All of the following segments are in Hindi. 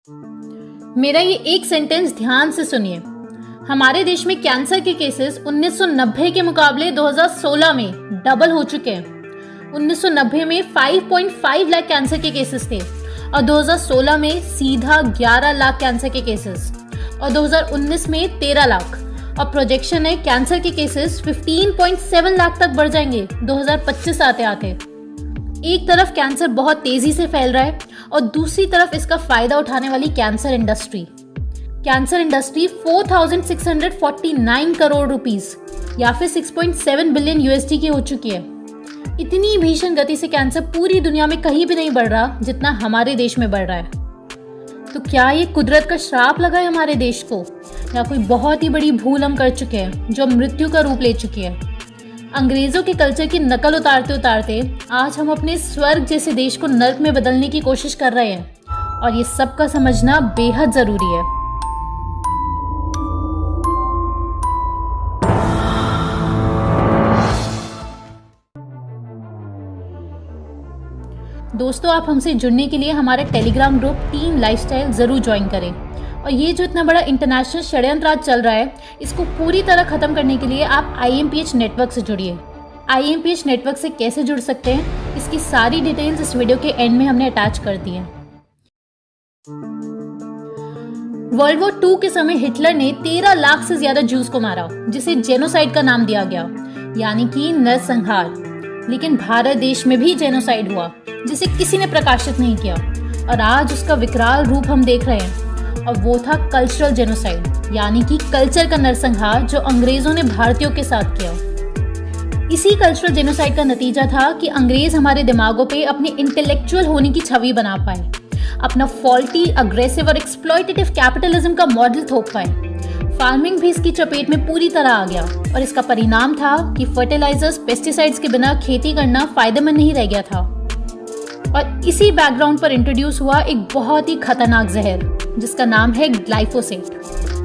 मेरा ये एक सेंटेंस ध्यान से सुनिए। हमारे देश में कैंसर के केसेस 1990 के मुकाबले 2016 में डबल हो चुके हैं। 1990 में 5.5 लाख कैंसर के केसेस थे और 2016 में सीधा 11 लाख कैंसर के केसेस और 2019 में 13 लाख और प्रोजेक्शन है कैंसर के केसेस 15.7 लाख तक बढ़ जाएंगे 2025 आते आते। एक तरफ कैंसर बहुत तेजी से फैल रहा है और दूसरी तरफ इसका फायदा उठाने वाली कैंसर इंडस्ट्री 4,649 करोड़ रुपीस या फिर 6.7 बिलियन यूएसडी की हो चुकी है। इतनी भीषण गति से कैंसर पूरी दुनिया में कहीं भी नहीं बढ़ रहा जितना हमारे देश में बढ़ रहा है। तो क्या ये कुदरत का श्राप लगा है हमारे देश को, या कोई बहुत ही बड़ी भूल हम कर चुके हैं जो मृत्यु का रूप ले चुकी है। अंग्रेजों के कल्चर की नकल उतारते उतारते आज हम अपने स्वर्ग जैसे देश को नर्क में बदलने की कोशिश कर रहे हैं और ये सबका समझना बेहद जरूरी है। दोस्तों, आप हमसे जुड़ने के लिए हमारा टेलीग्राम ग्रुप टीम लाइफस्टाइल जरूर ज्वाइन करें और ये जो इतना बड़ा इंटरनेशनल षड्यंत्र आज चल रहा है इसको पूरी तरह खत्म करने के लिए आप IMPH नेटवर्क से जुड़िए। IMPH नेटवर्क से कैसे जुड़ सकते हैं इसकी सारी डिटेल्स इस वीडियो के एंड में हमने अटैच कर दी है। वर्ल्ड वॉर 2 के समय हिटलर ने 13 लाख से ज्यादा ज्यूज को मारा जिसे जेनोसाइड का नाम दिया गया, यानी कि नरसंहार। लेकिन भारत देश में भी जेनोसाइड हुआ जिसे किसी ने प्रकाशित नहीं किया और आज उसका विकराल रूप हम देख रहे हैं और वो था कल्चरल जेनोसाइड, यानी कि कल्चर का नरसंहार जो अंग्रेजों ने भारतीयों के साथ किया। इसी कल्चरल जेनोसाइड का नतीजा था कि अंग्रेज हमारे दिमागों पे अपने इंटेलेक्चुअल होने की छवि बना पाए, अपना फॉल्टी, अग्रेसिव और एक्सप्लॉयटेटिव कैपिटलिज्म का मॉडल थोप पाए। फार्मिंग भी इसकी चपेट में पूरी तरह आ गया और इसका परिणाम था कि फर्टिलाइजर्स, पेस्टिसाइड्स के बिना खेती करना फायदेमंद नहीं रह गया था। और इसी बैकग्राउंड पर इंट्रोड्यूस हुआ एक बहुत ही खतरनाक जहर जिसका नाम है ग्लाइफोसेट,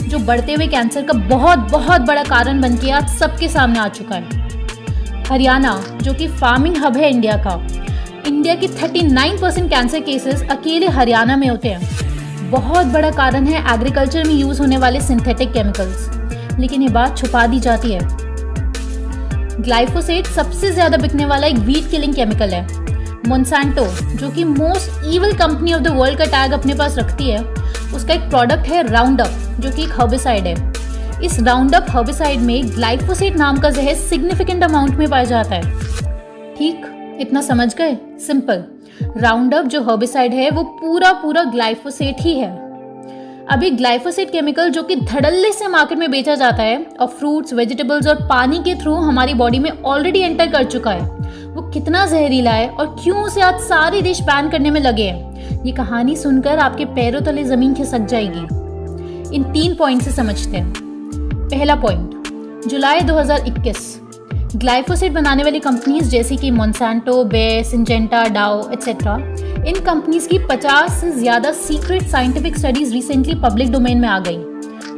जो बढ़ते हुए कैंसर का बहुत बहुत बड़ा कारण बन के आज सबके सामने आ चुका है। हरियाणा, जो कि फार्मिंग हब है इंडिया का, इंडिया के 39% कैंसर केसेस अकेले हरियाणा में होते हैं। बहुत बड़ा कारण है एग्रीकल्चर में यूज होने वाले सिंथेटिक केमिकल्स, लेकिन ये बात छुपा दी जाती है। ग्लाइफोसेट सबसे ज्यादा बिकने वाला एक वीड किलिंग केमिकल है। मोन्सैंटो, जो कि most evil company of the world का टैग अपने पास रखती है, उसका एक प्रोडक्ट है राउंडअप, जो कि एक हर्बिसाइड है। इस राउंडअप हर्बिसाइड में ग्लाइफोसेट नाम का जहर सिग्निफिकेंट अमाउंट में पाया जाता है। ठीक, इतना समझ गए? सिंपल, राउंडअप जो हर्बिसाइड है वो पूरा ग्लाइफोसेट ही है। अभी ग्लाइफोसेट केमिकल जो कि धड़ल्ले से मार्केट में बेचा जाता है और फ्रूट्स, वेजिटेबल्स और पानी के थ्रू हमारी बॉडी में ऑलरेडी एंटर कर चुका है, वो कितना जहरीला है और क्यों उसे आज सारे देश बैन करने में लगे हैं, ये कहानी सुनकर आपके पैरों तले जमीन खिसक जाएगी। इन 3 पॉइंट से समझते हैं। पहला पॉइंट, जुलाई 2021 ग्लाइफोसेट बनाने वाली कंपनीज जैसे कि मोन्सैंटो, बेयर, सिंजेंटा, डाओ एटसेट्रा, इन कंपनीज की 50 से ज्यादा secret scientific studies recently public domain में आ गई।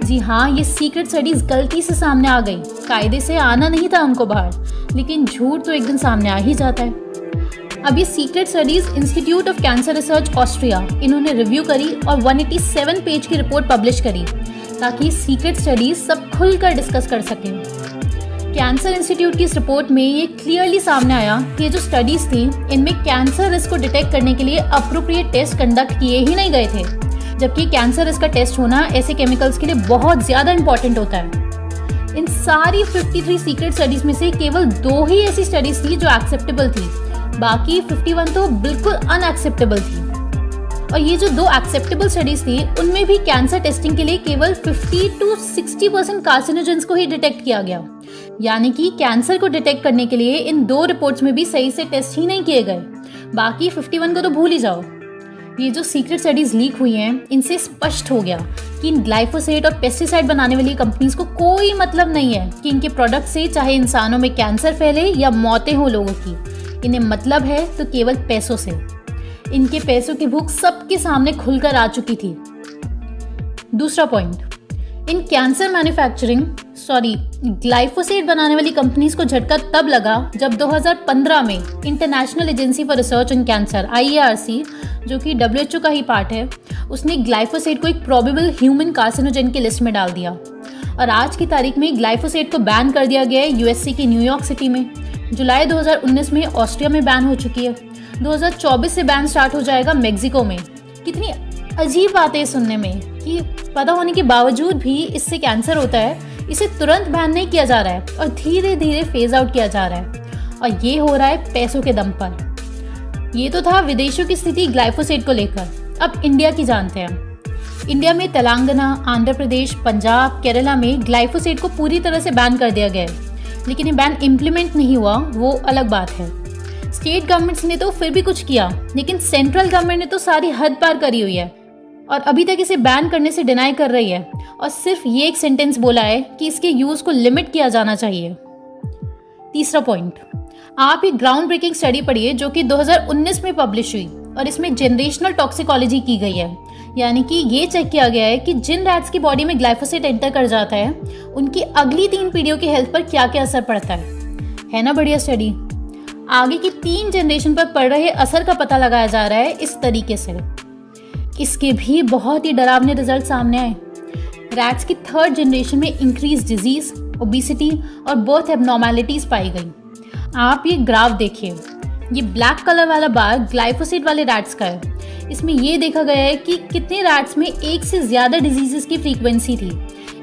जी हाँ, ये सीक्रेट स्टडीज गलती से सामने आ गई, कायदे से आना नहीं था उनको बाहर, लेकिन झूठ तो एक दिन सामने आ ही जाता है। अब ये secret studies institute of cancer research Austria, इन्होंने रिव्यू करी और 187 पेज की रिपोर्ट पब्लिश करी ताकि सीक्रेट स्टडीज सब खुलकर डिस्कस कर सकें। कैंसर इंस्टीट्यूट की इस रिपोर्ट में ये क्लियरली सामने आया कि ये जो स्टडीज थी इनमें कैंसर रिस्क को डिटेक्ट करने के लिए अप्रोप्रिएट टेस्ट कंडक्ट किए ही नहीं गए थे, जबकि कैंसर रिस्क का टेस्ट होना ऐसे केमिकल्स के लिए बहुत ज्यादा इंपॉर्टेंट होता है। इन सारी 53 सीक्रेट स्टडीज में से केवल 2 ही ऐसी स्टडीज थी जो एक्सेप्टेबल थी, बाकी 51 तो बिल्कुल अनएक्सेप्टेबल थी। और ये जो 2 एक्सेप्टेबल स्टडीज थी उनमें भी कैंसर टेस्टिंग के लिए केवल 50 to 60% कार्सिनोजेंस को ही डिटेक्ट किया गया, यानी कि कैंसर को डिटेक्ट करने के लिए इन 2 रिपोर्ट्स में भी सही से टेस्ट ही नहीं किए गए, बाकी 51 को तो भूल ही जाओ। ये जो सीक्रेट स्टडीज लीक हुई हैं इनसे स्पष्ट हो गया कि इन ग्लाइफोसेट और पेस्टिसाइड बनाने वाली कंपनीज को कोई मतलब नहीं है कि इनके प्रोडक्ट से चाहे इंसानों में कैंसर फैले या मौतें हो लोगों की। इन्हें मतलब है तो केवल पैसों से। इनके पैसों की भूख सबके सामने खुलकर आ चुकी थी। दूसरा पॉइंट, इन कैंसर मैन्युफैक्चरिंग ग्लाइफोसेट बनाने वाली कंपनीज को झटका तब लगा जब 2015 में international agency for research on cancer IARC, जो कि WHO का ही पार्ट है, उसने ग्लाइफोसेट को एक प्रोबेबल ह्यूमन कार्सिनोजेन की लिस्ट में डाल दिया। और आज की तारीख में ग्लाइफोसेट को बैन कर दिया गया है USA की न्यूयॉर्क सिटी में। जुलाई 2019 में ऑस्ट्रिया में बैन हो चुकी है। 2024 से बैन स्टार्ट हो जाएगा मेक्सिको में। कितनी अजीब बात है सुनने में कि पता होने के बावजूद भी इससे कैंसर होता है, इसे तुरंत बैन नहीं किया जा रहा है और धीरे धीरे फेज आउट किया जा रहा है। और ये हो रहा है पैसों के दम पर। ये तो था विदेशों की स्थिति ग्लाइफोसेट को लेकर। अब इंडिया की जानते हैं। इंडिया में तेलंगाना, आंध्र प्रदेश, पंजाब, केरला में ग्लाइफोसेट को पूरी तरह से बैन कर दिया गया है। लेकिन ये बैन इम्प्लीमेंट नहीं हुआ, वो अलग बात है। स्टेट गवर्नमेंट्स ने तो फिर भी कुछ किया, लेकिन सेंट्रल गवर्नमेंट ने तो सारी हद पार करी हुई है और अभी तक इसे बैन करने से डिनाई कर रही है और सिर्फ ये एक सेंटेंस बोला है कि इसके यूज को लिमिट किया जाना चाहिए। तीसरा पॉइंट, आप एक ग्राउंड ब्रेकिंग स्टडी पढ़िए जो कि 2019 में पब्लिश हुई और इसमें जनरेशनल टॉक्सिकोलॉजी की गई है। यानी कि ये चेक किया गया है कि जिन रैट्स की बॉडी में ग्लाइफोसेट एंटर कर जाता है उनकी अगली 3 पीढ़ियों की हेल्थ पर क्या क्या असर पड़ता है ना बढ़िया स्टडी। आगे की 3 जनरेशन पर पड़ रहे असर का पता लगाया जा रहा है इस तरीके से। इसके भी बहुत ही डरावने रिजल्ट सामने आए। रैट्स की 3rd जनरेशन में इंक्रीज डिजीज, ओबेसिटी और बर्थ एबनॉर्मेलिटीज पाई गई। आप ये ग्राफ देखिए, ये ब्लैक कलर वाला बार ग्लाइफोसेट वाले रैट्स का है। इसमें ये देखा गया है कि कितने रैट्स में एक से ज्यादा डिजीजेस की फ्रीक्वेंसी थी।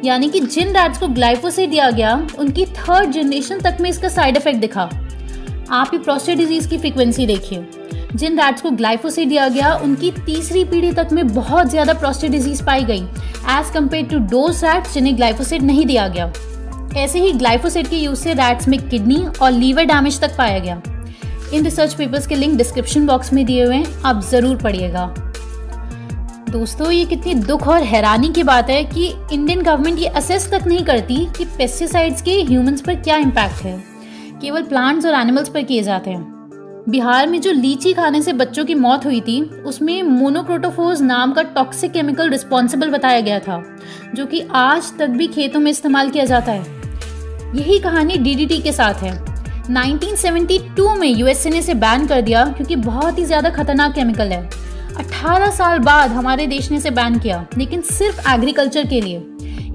यानी कि जिन रैट्स को ग्लाइफोसेट दिया गया उनकी 3rd जनरेशन तक में इसका साइड इफेक्ट दिखा। आप ये प्रोस्टेट डिजीज की फ्रीक्वेंसी देखिए, जिन रैट्स को ग्लाइफोसेट दिया गया उनकी 3री पीढ़ी तक में बहुत ज्यादा प्रोस्टेट डिजीज पाई गई as compare to those rats जिन्हें ग्लाइफोसेट नहीं दिया गया। ऐसे ही ग्लाइफोसेट के यूज से रैट्स में किडनी और लीवर डैमेज तक पाया गया। इन रिसर्च पेपर्स के लिंक डिस्क्रिप्शन बॉक्स में दिए हुए हैं, आप जरूर पढ़िएगा। दोस्तों, ये कितनी दुख और हैरानी की बात है कि इंडियन गवर्नमेंट ये असेस तक नहीं करती कि पेस्टिसाइड्स के ह्यूमंस पर क्या इम्पैक्ट है। केवल प्लांट्स और एनिमल्स पर किए जाते हैं। बिहार में जो लीची खाने से बच्चों की मौत हुई थी उसमें मोनोक्रोटोफोस नाम का टॉक्सिक केमिकल रिस्पॉन्सिबल बताया गया था, जो कि आज तक भी खेतों में इस्तेमाल किया जाता है। यही कहानी DDT के साथ है। 1972 में USA ने इसे बैन कर दिया क्योंकि बहुत ही ज्यादा खतरनाक केमिकल है। 18 साल बाद हमारे देश ने इसे बैन किया, लेकिन सिर्फ एग्रीकल्चर के लिए।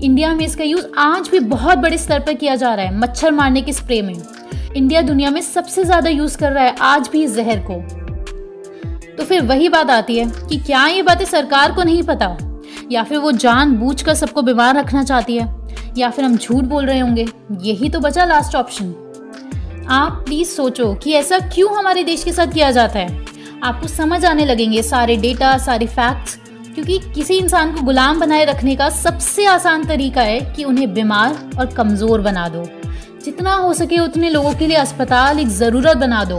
इंडिया में इसका यूज आज भी बहुत बड़े स्तर पर किया जा रहा है, मच्छर मारने के स्प्रे में। इंडिया दुनिया में सबसे ज्यादा यूज कर रहा है आज भी इस जहर को। तो फिर वही बात आती है कि क्या ये बातें सरकार को नहीं पता, या फिर वो जानबूझकर सबको बीमार रखना चाहती है, या फिर हम झूठ बोल रहे होंगे। यही तो बचा लास्ट ऑप्शन। आप प्लीज सोचो कि ऐसा क्यों हमारे देश के साथ किया जाता है। आपको समझ आने लगेंगे सारे डेटा, सारे फैक्ट्स, क्योंकि किसी इंसान को गुलाम बनाए रखने का सबसे आसान तरीका है कि उन्हें बीमार और कमजोर बना दो। जितना हो सके उतने लोगों के लिए अस्पताल एक जरूरत बना दो,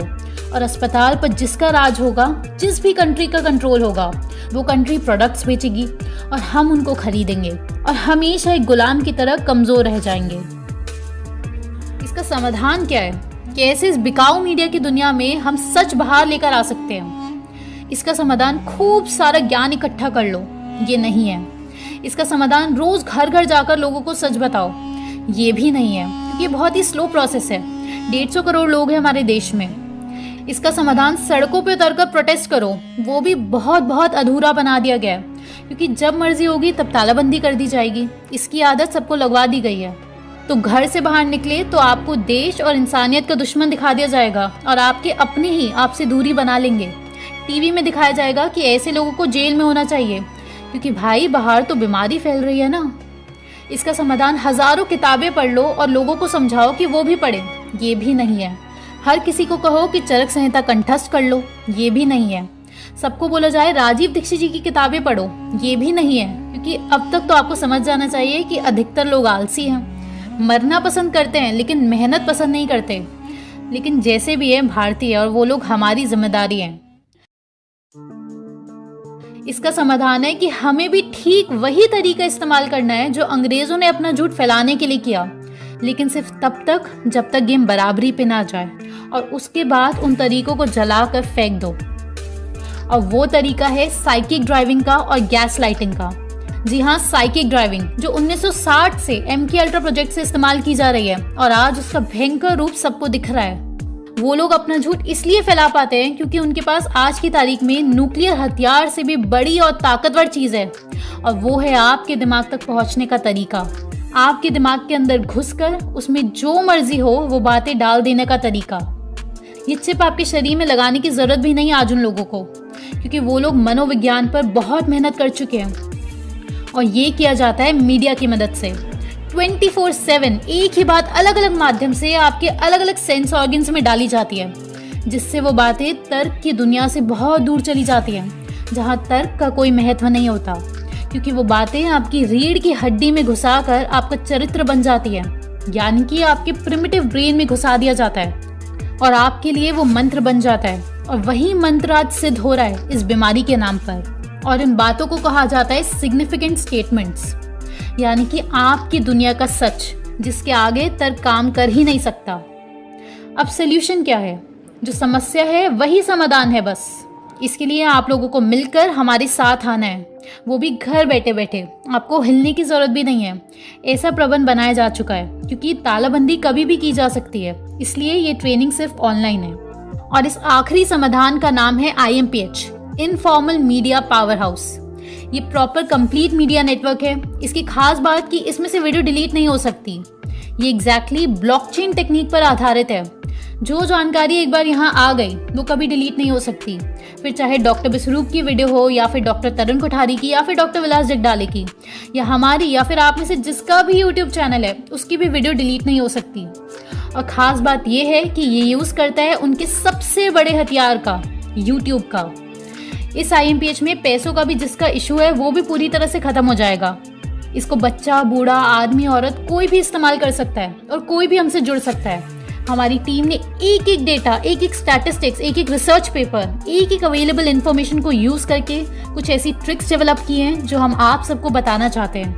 और अस्पताल पर जिसका राज होगा, जिस भी कंट्री का कंट्रोल होगा, वो कंट्री प्रोडक्ट्स बेचेगी और हम उनको खरीदेंगे और हमेशा एक गुलाम की तरह कमजोर रह जाएंगे। इसका समाधान क्या है? कैसे इस बिकाऊ मीडिया की दुनिया में हम सच बाहर लेकर आ सकते हैं? इसका समाधान खूब सारा ज्ञान इकट्ठा कर लो, ये नहीं है। इसका समाधान रोज घर घर जाकर लोगों को सच बताओ, ये भी नहीं है, क्योंकि ये बहुत ही स्लो प्रोसेस है। 150 करोड़ लोग हैं हमारे देश में। इसका समाधान सड़कों पे उतरकर प्रोटेस्ट करो, वो भी बहुत बहुत अधूरा बना दिया गया है, क्योंकि जब मर्जी होगी तब तालाबंदी कर दी जाएगी। इसकी आदत सबको लगवा दी गई है। तो घर से बाहर निकले तो आपको देश और इंसानियत का दुश्मन दिखा दिया जाएगा और आपके अपने ही आपसे दूरी बना लेंगे। टीवी में दिखाया जाएगा कि ऐसे लोगों को जेल में होना चाहिए, क्योंकि भाई बाहर तो बीमारी फैल रही है ना। इसका समाधान हजारों किताबें पढ़ लो और लोगों को समझाओ कि वो भी पढ़े, ये भी नहीं है। हर किसी को कहो कि चरक संहिता कंठस्थ कर लो, ये भी नहीं है। सबको बोला जाए राजीव दीक्षित जी की किताबें पढ़ो, ये भी नहीं है, क्योंकि अब तक तो आपको समझ जाना चाहिए कि अधिकतर लोग आलसी हैं, मरना पसंद करते हैं लेकिन मेहनत पसंद नहीं करते। लेकिन जैसे भी है भारतीय, और वो लोग हमारी जिम्मेदारी हैं। इसका समाधान है कि हमें भी ठीक वही तरीका इस्तेमाल करना है जो अंग्रेजों ने अपना झूठ फैलाने के लिए किया, लेकिन सिर्फ तब तक जब तक गेम बराबरी पे ना जाए, और उसके बाद उन तरीकों को जलाकर फेंक दो। और वो तरीका है साइकिक ड्राइविंग का और गैस लाइटिंग का। जी हाँ, साइकिक ड्राइविंग जो 1960 से MK अल्ट्रा प्रोजेक्ट से इस्तेमाल की जा रही है और आज उसका भयंकर रूप सबको दिख रहा है। वो लोग अपना झूठ इसलिए फैला पाते हैं क्योंकि उनके पास आज की तारीख में न्यूक्लियर हथियार से भी बड़ी और ताकतवर चीज है, और वो है आपके दिमाग तक पहुंचने का तरीका। आपके दिमाग के अंदर घुसकर उसमें जो मर्जी हो वो बातें डाल देने का तरीका। ये चिप आपके शरीर में लगाने की जरूरत भी नहीं आज उन लोगों को, क्योंकि वो लोग मनोविज्ञान पर बहुत मेहनत कर चुके हैं और ये किया जाता है मीडिया की मदद से। 24/7 एक ही बात अलग अलग माध्यम से आपके अलग अलग सेंस ऑर्गन्स में डाली जाती है, जिससे वो बातें तर्क की दुनिया से बहुत दूर चली जाती हैं, जहाँ तर्क का कोई महत्व नहीं होता, क्योंकि वो बातें आपकी रीढ़ की हड्डी में घुसाकर आपका चरित्र बन जाती है, यानी कि आपके प्रिमिटिव ब्रेन में घुसा दिया जाता है और आपके लिए वो मंत्र बन जाता है। और वही मंत्र आज सिद्ध हो रहा है इस बीमारी के नाम पर, और इन बातों को कहा जाता है सिग्निफिकेंट स्टेटमेंट्स, यानी कि आपकी दुनिया का सच जिसके आगे तर्क काम कर ही नहीं सकता। अब सॉल्यूशन क्या है? जो समस्या है वही समाधान है। बस इसके लिए आप लोगों को मिलकर हमारे साथ आना है, वो भी घर बैठे बैठे। आपको हिलने की जरूरत भी नहीं है। ऐसा प्रबंध बनाया जा चुका है क्योंकि तालाबंदी कभी भी की जा सकती है, इसलिए ये ट्रेनिंग सिर्फ ऑनलाइन है। और इस आखिरी समाधान का नाम है IMPH, informal media power house. ये प्रॉपर कंप्लीट मीडिया नेटवर्क है। इसकी खास बात कि इसमें से वीडियो डिलीट नहीं हो सकती। ये एग्जैक्टली ब्लॉकचेन टेक्निक पर आधारित है। जो जानकारी एक बार यहाँ आ गई वो कभी डिलीट नहीं हो सकती, फिर चाहे डॉक्टर बिस्वरूप की वीडियो हो या फिर डॉक्टर तरुण कोठारी की या फिर डॉक्टर विलास जगडाले की या हमारी या फिर आप में से जिसका भी यूट्यूब चैनल है उसकी भी वीडियो डिलीट नहीं हो सकती। और ख़ास बात यह है कि ये यूज़ करता है उनके सबसे बड़े हथियार का, यूट्यूब का। इस IMPH में पैसों का भी जिसका इशू है वो भी पूरी तरह से ख़त्म हो जाएगा। इसको बच्चा, बूढ़ा, आदमी, औरत कोई भी इस्तेमाल कर सकता है और कोई भी हमसे जुड़ सकता है। हमारी टीम ने एक एक डेटा, एक एक स्टैटिस्टिक्स, एक एक रिसर्च पेपर, एक एक अवेलेबल इन्फॉर्मेशन को यूज़ करके कुछ ऐसी ट्रिक्स डेवलप की हैं जो हम आप सबको बताना चाहते हैं।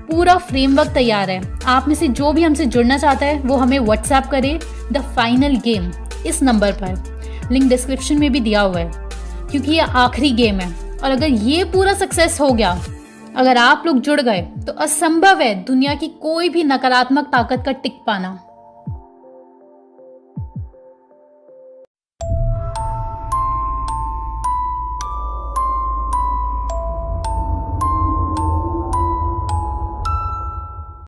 पूरा फ्रेमवर्क तैयार है। आप में से जो भी हमसे जुड़ना चाहता है वो हमें व्हाट्सएप करे द फाइनल गेम इस नंबर पर। लिंक डिस्क्रिप्शन में भी दिया हुआ है, क्योंकि ये आखिरी गेम है। और अगर ये पूरा सक्सेस हो गया, अगर आप लोग जुड़ गए, तो असंभव है दुनिया की कोई भी नकारात्मक ताकत का टिक पाना।